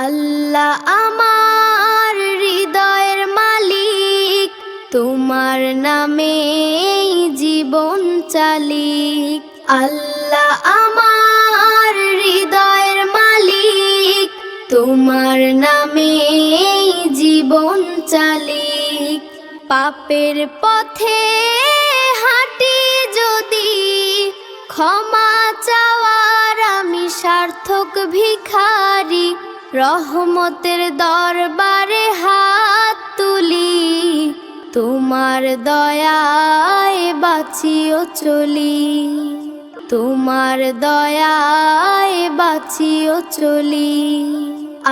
আল্লাহ আমার হৃদয়ের মালিক, তোমার নামেই জীবন চালিক। আল্লাহ আমার হৃদয়ের মালিক, তোমার নামেই জীবন চালিক। পাপের পথে হাঁটি যদি, ক্ষমা চাওয়ার আমি সার্থক ভিখারি। রহমতের দরবারে হাত তুলি, তোমার দয়ায় বাঁচিও চলি। তোমার দয়ায় বাঁচিও চলি।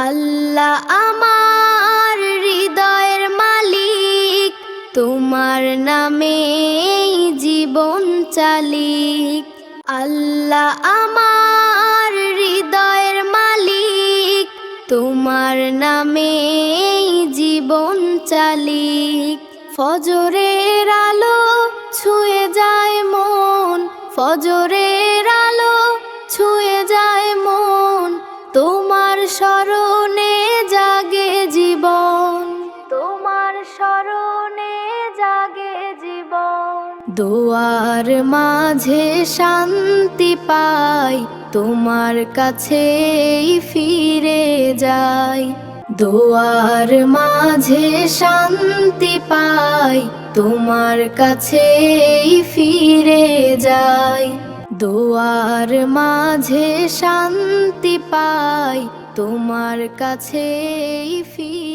আল্লাহ আমার হৃদয়ের মালিক, তোমার নামেই জীবন চালিক। আল্লাহ আমার হৃদয়ের মালিক, তোমার নামেই জীবন চালিক। ফজরের আলো ছুঁয়ে যায় মন, ফজরের আলো ছুঁয়ে যায় মন। তোমার স্মরণে জাগে জীবন, তোমার স্মরণে জাগে জীবন। দোয়ার মাঝে শান্তি পাই, তোমার কাছেই ফিরে যাই। দোয়ার মাঝে শান্তি পাই, তোমার কাছেই ফিরে যাই। দোয়ার মাঝে শান্তি পাই, তোমার কাছেই ফিরে